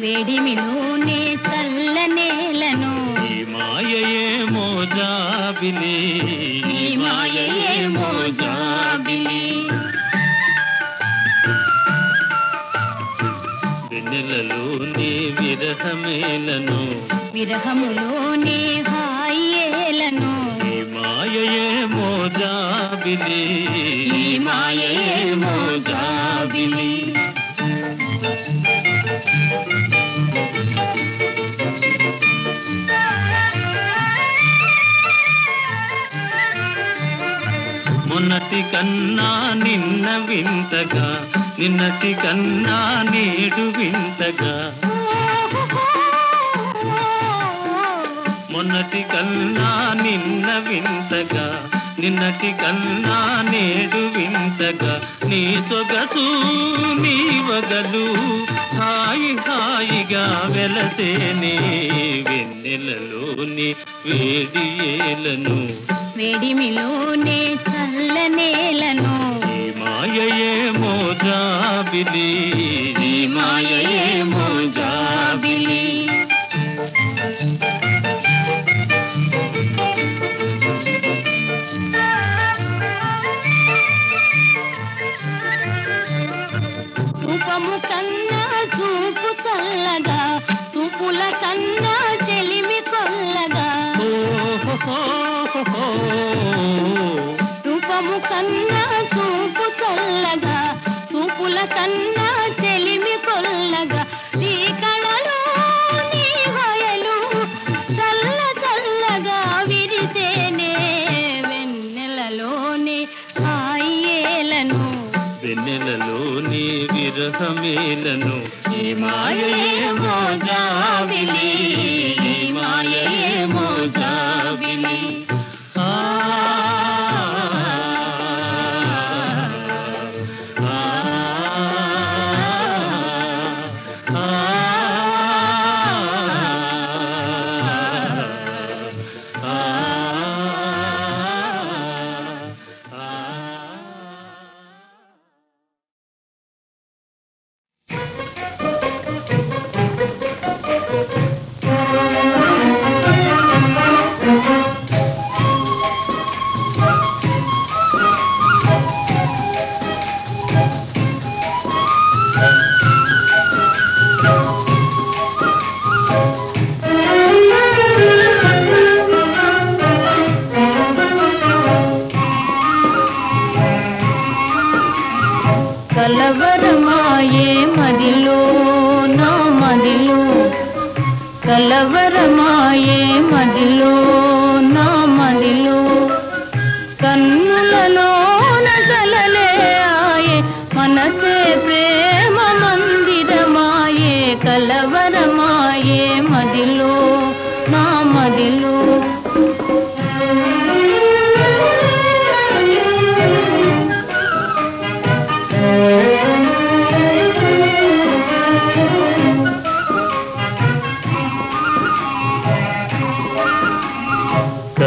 వేడిమిలోనే చల్లనేలను ఈ మాయయేమో జాబిలి ఈ మాయయేమో జాబిలి వెన్నెలలోనే విరహమేలను విరహములోనే హాయేలను ఈ మాయయేమో జాబిలి ఈ మాయయేమో జాబిలి మొన్నటి కన్నా నిన్న వింతగా నిన్నటి కన్నా నేడు వింతగా మొన్నటి కన్నా నిన్న వింతగా నిన్నటి కన్నా నేడు వింతగా నీ సొగసు నీ వగలు హాయి హాయిగా వెలసేనే వెన్నెలలోని వేడియేలను వేడిమిలోనే చల్లనేలను ఈ మాయయేమో జాబిలి ఈ మాయయేమో జాబిలి రూపము కన్నా చూపు చల్లగా చూపుల కన్నా చెలిమి కొల్లగా రూపము కన్నా చూపు చల్లగా చూపుల కన్నా చెలిమి కొల్లగా నీ కళలో నీ హయలు చల్ల చల్లగా విరిసేనే వెన్నెలలోని హాయేలను వెన్నెలలోని విరహమేలను ఈ మాయయేమో జాబిలి ఈ మాయయేమో జాబిలి కలవరమాయే మదిలో నా మదిలో కలవరమాయే మదిలో నా మదిలో కన్నులలోన కలలే ఆయే మనసే ప్రేమ మందిరమాయే కలవరమాయే మదిలో నా మదిలో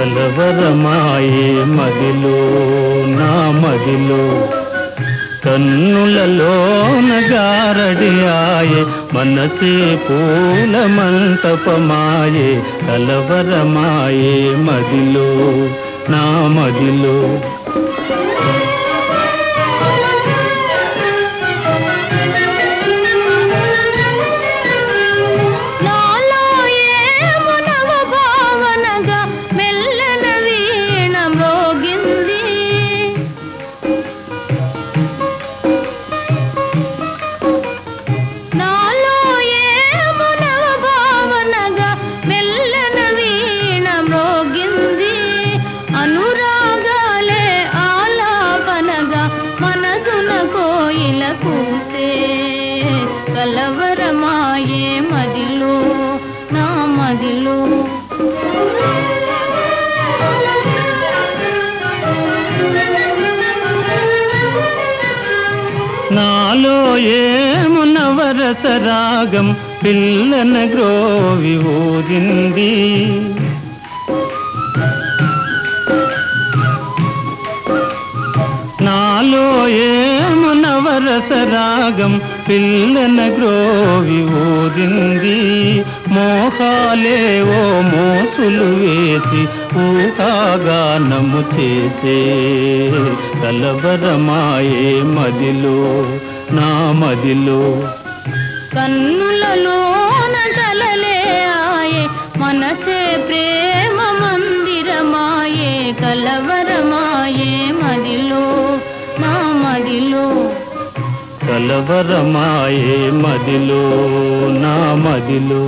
కలవరమాయే మదిలో నా మదిలో కన్నులలోన గారడియాయే మనసే పూల మంటపమాయే కలవరమాయే మదిలో నా మదిలో అనురాగాలే నాలో ఏమునవరస రాగం పిల్లన గ్రోవి ఊరింది. నాలో ఏమునవరస రాగం పిల్లన గ్రోవి ఊరింది. మోహాలేవో మోసులు వేసి ఊహాగానము చేసే కలవరమాయే మదిలో నా మదిలో. కన్నులలోన కలలే ఆయే మనసే ప్రేమ మందిరమాయే కలవరమాయే మదిలో నా మదిలో. కలవరమాయే మదిలో నా మదిలో.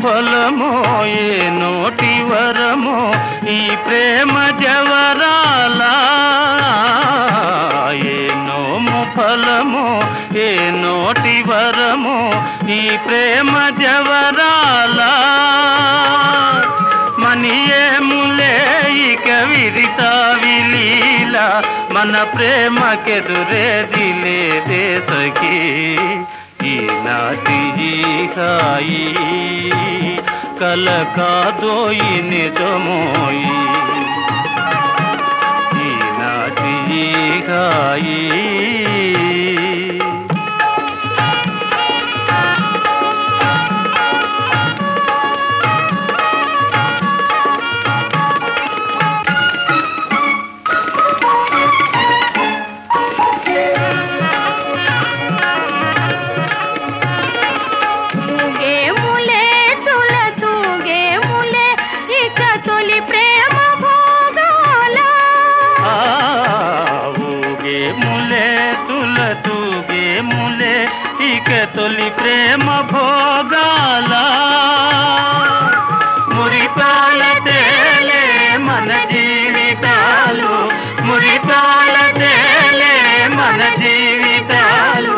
ఫలమో ఏ నోటి వరమో ఈ ప్రేమ జవరాల. ఏ నోము ఫలమో ఏ నోటి వరమో ఈ ప్రేమ జవరాల. మనియేములే ఇక విరిత విలీల మన ప్రేమకెదురేది లేదే సఖీ. ఈనాటి హాయి కల కాదోయి నిజమోయి. ఈనాటి హాయి తొలి ప్రేమ భోగాల. మురిపాల తేలే మన జీవితాలు, మురిపాల తేలే మన జీవితాలు.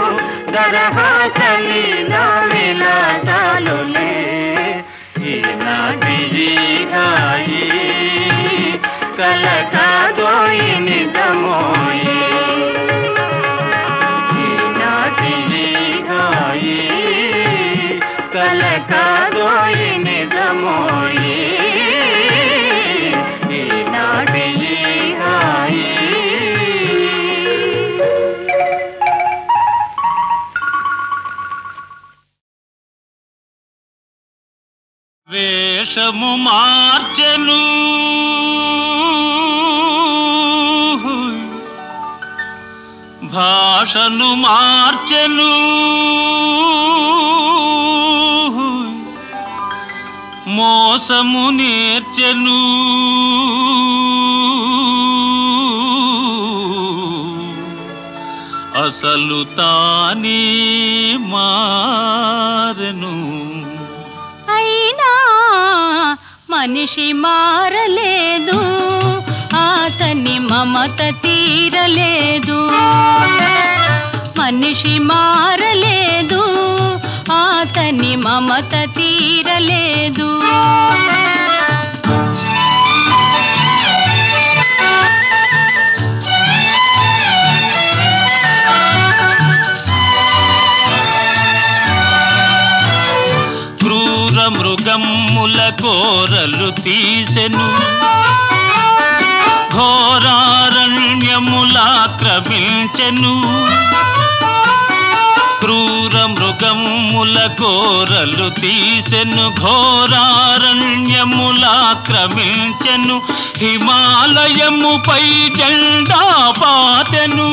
దరహాసలీల విలాసాలులే ఈనాటి హాయి కల కాదోయి నిజమోయి. కల కాదోయి నిజమోయి. వేషము మార్చెను భాషను మార్చెను మోసము నేర్చెను అసలు తానే మారెను. అయినా మనిషి మారలేదు, అతని మమత తీరలేదు. మనిషి మారలేదు, అతని మమత తీరలేదు. క్రూర మృగమ్ముల కోరలు తీసెను, ఘోరారణ్యములాక్రమించెను. క్రూర మృగమ్ముల కోరలు తీసెను, ఘోరారణ్యములాక్రమించెను. హిమాలయముపై జెండా పాతెను.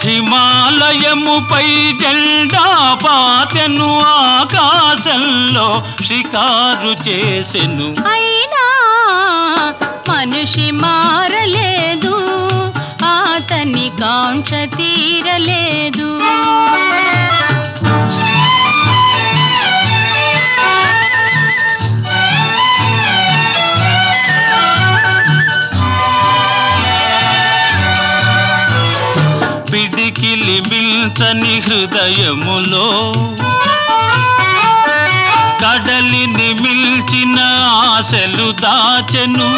హిమాలయముపై జెండా పాతెను, ఆకాశంలో షికారు చేసెను. అయినా మనిషి మారలేదు, అతని కాంక్ష తీరలేదు. పిడికిలి మిల్చని హృదయములో కడలిని మిల్చిన ఆశలు దాచెను.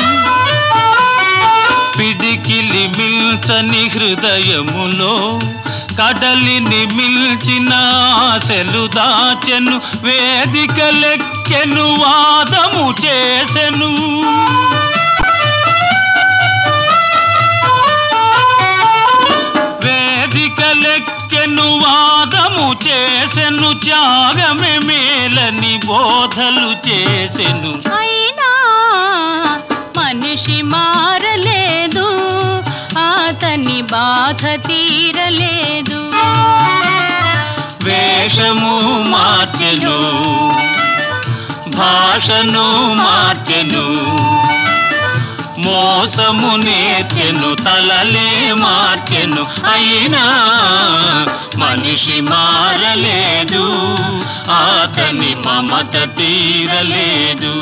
పిడికిలి మిల్చని హృదయములో కడలిని మిల్చిన ఆశలు దాచెను. వేదికలెక్కెను, వాదము చేసెను. వేదికలెక్కెను, వాదము చేసెను. త్యాగమే మేలని బోధలు చేసెను. అయినా మనిషి మారలేదు, అతని బాధ తీరలేదు. వేషము మార్చెను, భాషను మార్చెను, మోసము నేర్చెను, తలలే మార్చెను. అయినా మనిషి మారలేదు, అతని మమత తీరలేదు.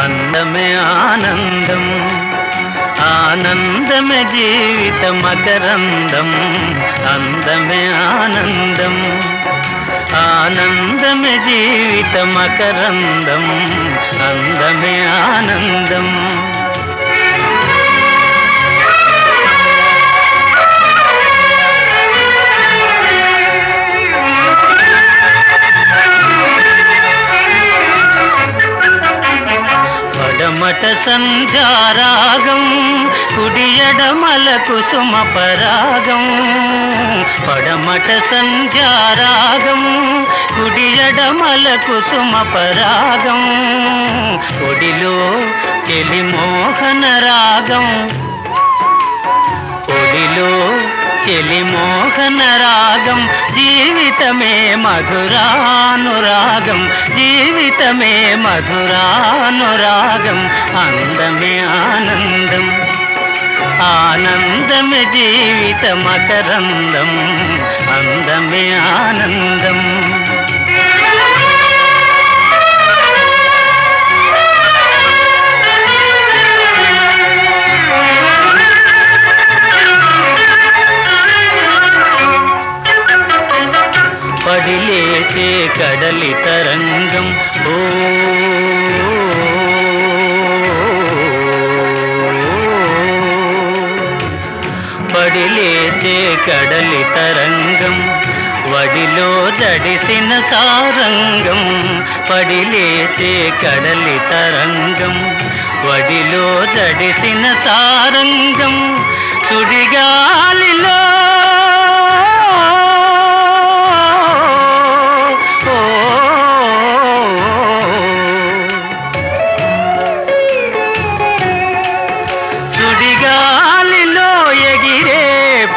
అందమే ఆనందం, ఆనందమే జీవిత మకరందం. అందమే ఆనందం, ఆనందమే జీవిత మకరందం. అందమే ఆనందం. పడమట సంధ్యారాగం, కుడియడమల కుసుమ పరాగం. పడమట సంధ్యారాగం, కుడియడమల కుసుమ పరాగం. ఒడిలో కెలి మోహన రాగం, ఒడిలో కెలి మోహన రాగం. జీవితమే మధురానురాగం, జీవితమే మధురానురాగం. అందమే ఆనందం, ఆనందమే జీవిత మకరందం అందమే ఆనందం పడిలేచే కడలి తరంగం ఓ పడిలేచే కడలి తరంగం వడిలో జడిసిన సారంగం పడిలేచే కడలి తరంగం వడిలో జడిసిన సారంగం సుడిగాలిలో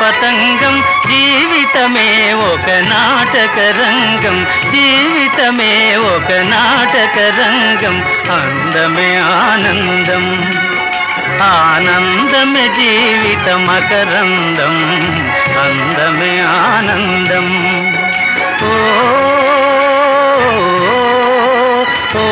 పతంగం జీవితమే ఒక నాటక రంగం జీవితమే ఒక నాటక రంగం అందమే ఆనందం ఆనందమే జీవిత మకరందం అందమే ఆనందం ఓ ఓ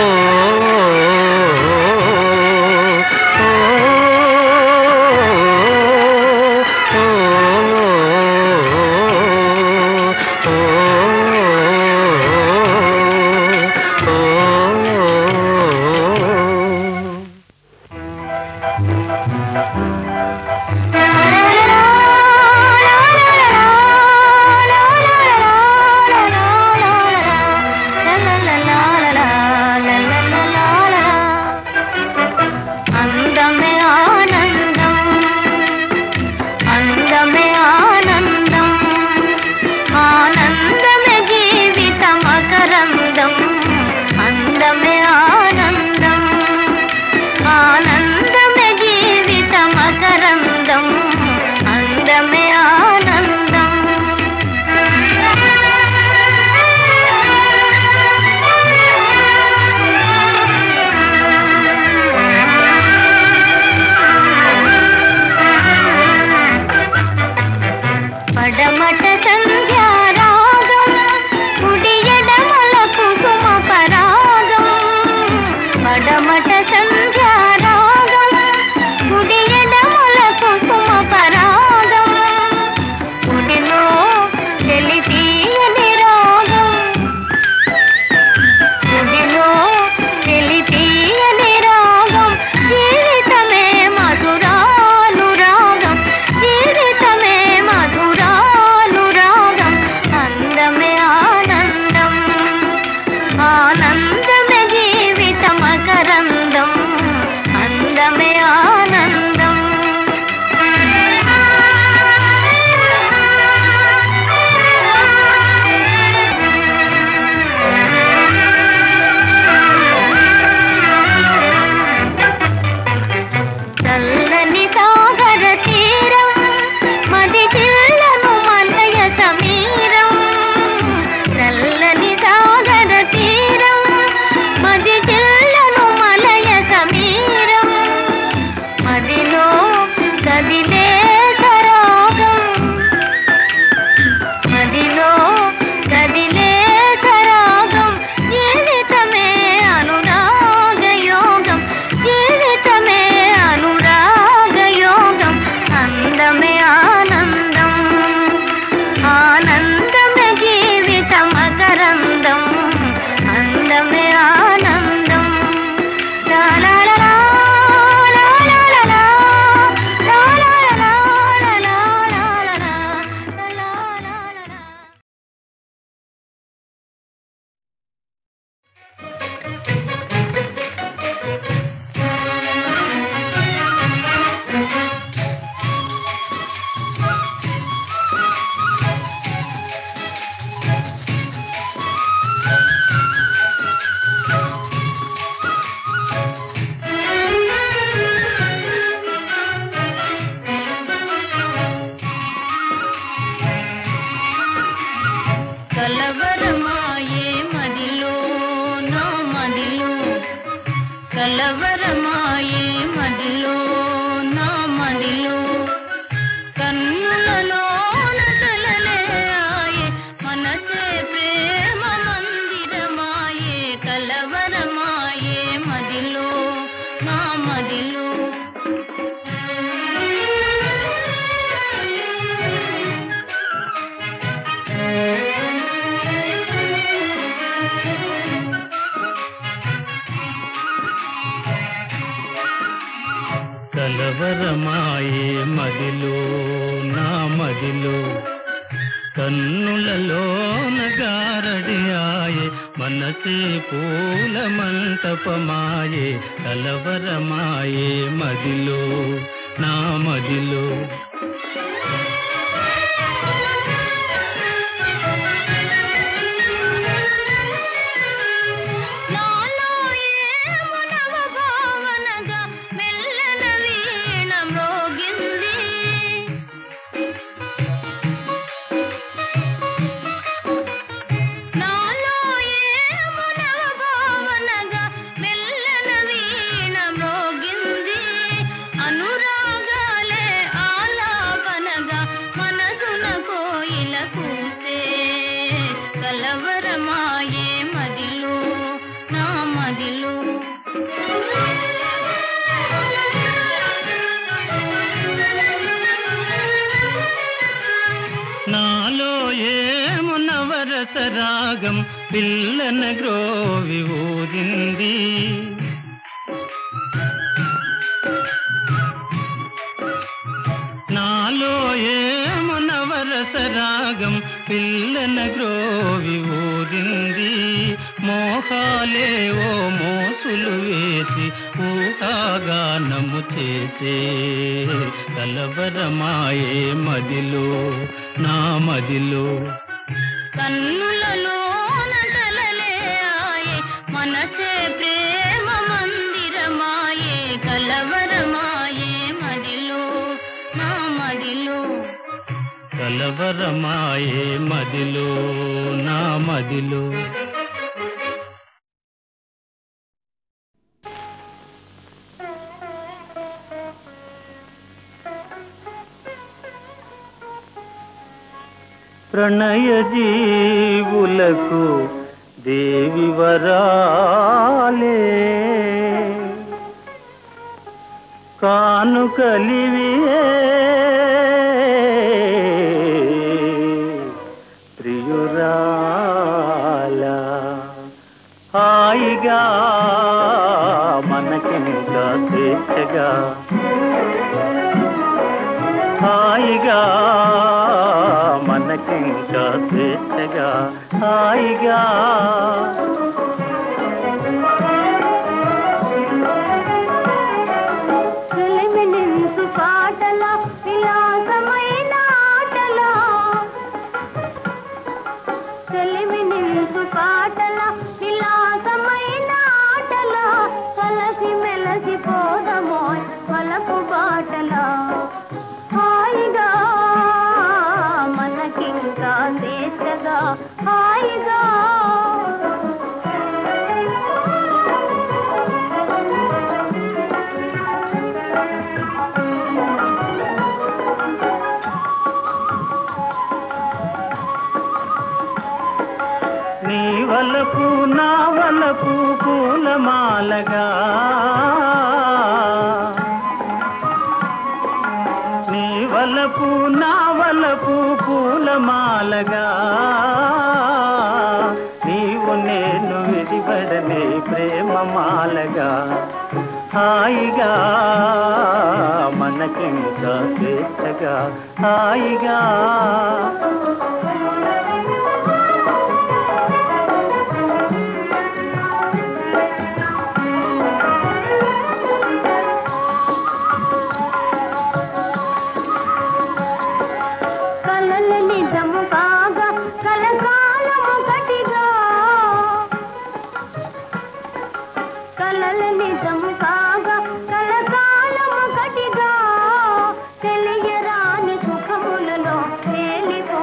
కలవరమాయే మదిలో నా మదిలో కలవరమాయే మదిలో నా మదిలో మదిలో కలవరమాయే మదిలో నా మదిలో కన్నులలోన గారడియాయే మనసే పూల మంటపమాయే కలవరమాయే మదిలో నా మదిలో కలవరమాయే మదిలో నా మదిలో నాలో ఏము నవరస రాగం పిల్లన గ్రోవి ఊదింది నాలో ఏము నవరస రాగం పిల్లన గ్రోవి ఊదింది మోహాలేవో మోసులు వేసి ఊహాగానము చేసే కలవరమాయే మదిలో నా మదిలో కన్నులలోన కలలే ఆయే మనసే ప్రేమ మందిరమాయే కలవరమాయే మదిలో నా మదిలో కలవరమాయే మదిలో నా మదిలో ప్రణయ జీవులకు దేవి వరాలే కానుకలివియే ప్రియురాల హాయిగా మనకింత స్వేచ్ఛగా హాయిగా మనకింకా స్వేచ్ఛగా హాయిగా నింసు పాటల విలాసమైన ఆటల నింసు పాటల విలాసమైన ఆటల కలసి మెలసి పోదమోయ్ వలపు బాటల హాయిగా మనకింకా స్వేచ్ఛగా హాయిగా నీ వలపు నా వలపు పూలమాలగా నీ వలపు నా వలపు పూలమాలగా నీవు నేను విడిపడనే ప్రేమమాలగా హాయిగా మనకింకా స్వేచ్ఛగా హాయిగా తెలియరాని సుఖములలో తేలిపో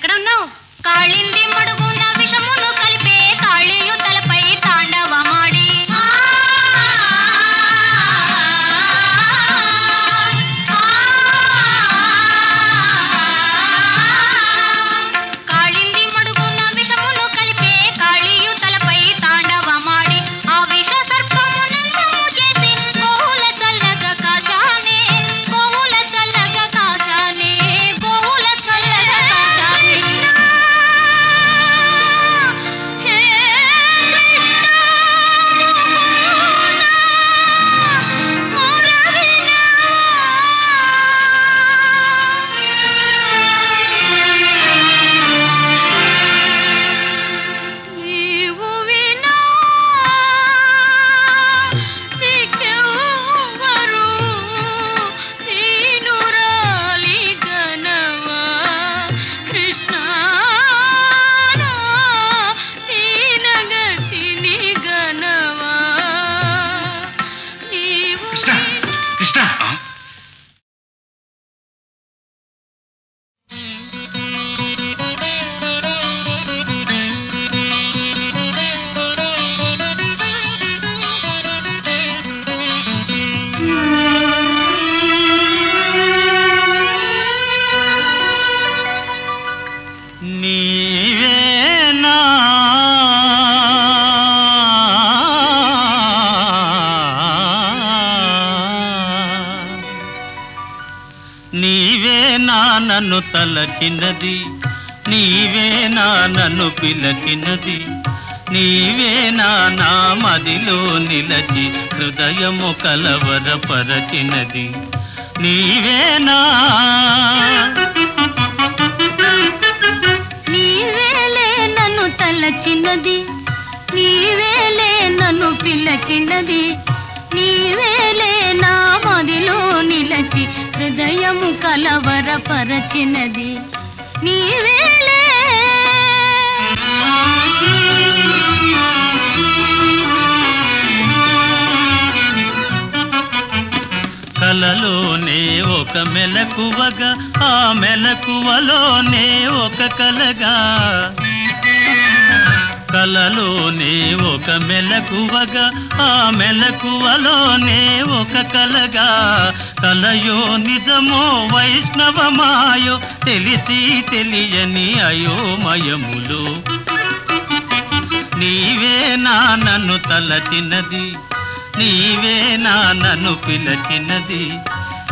ఎక్కడ ఉన్నావు? కాళింది మడుగున విషమును కలిపే కాళీయు తలపై తాండవమాడి కాళింది మడుగున విషమును కలిపే కాళీయు తలపై తాండవమాడి ఆ విష సర్పము నందము చేసి గోవుల చల్లగా కాచానే గోవుల చల్లగా కాచానే గోవుల చల్లగా కాచానే నన్ను తలచినది నీవే నా నన్ను పిలచినది నీవే నా మదిలో నిలచి హృదయము కలవరపరచినది నీవేనా నీవేలే నన్ను తలచినది నీవేలే నన్ను పిలచినది నీవేలే నా మదిలో నిలచి హృదయము కలవరపరచినది నీవేలే కలలోనే ఒక మెలకువగా ఆ మెలకువలోనే ఒక కలగా కలలోనే ఒక మెలకువగా ఆ మెలకువలోనే ఒక కలగా కలయో నిజమో వైష్ణవమాయో తెలిసి తెలియని అయోమయములు నీవే నా నన్ను తలచినది నీవే నా నన్ను పిలచినది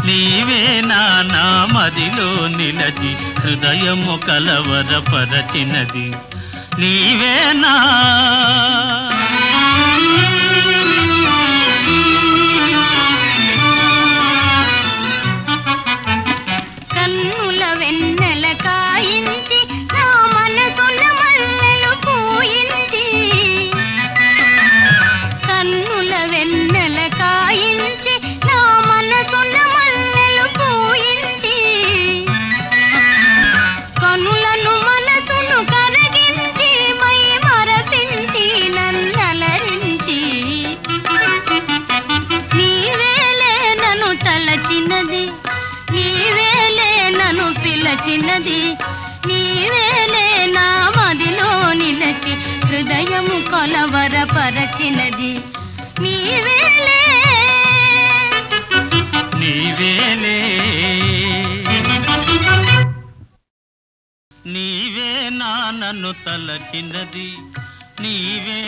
నీవే నా మదిలో నిలచి హృదయము కలవరపరచినది నీవేనా కన్నుల వెన్నెల కాయించి నా మనసున మల్లెలు పూయించి కన్నుల వెన్నెల కాయించి నా మనసున మల్లెలు పూయించి కనులను మనసును కరగించి మై మరపించి నన్నలరించి నీవేలే నన్ను తలచినది నీవేలే నన్ను పిలచినది నీవేలే నా మదిలో నిలచి హృదయము కొలవరపరచినది నీవేలే నీవేలే నీవే నా నన్ను తలచినది నీవే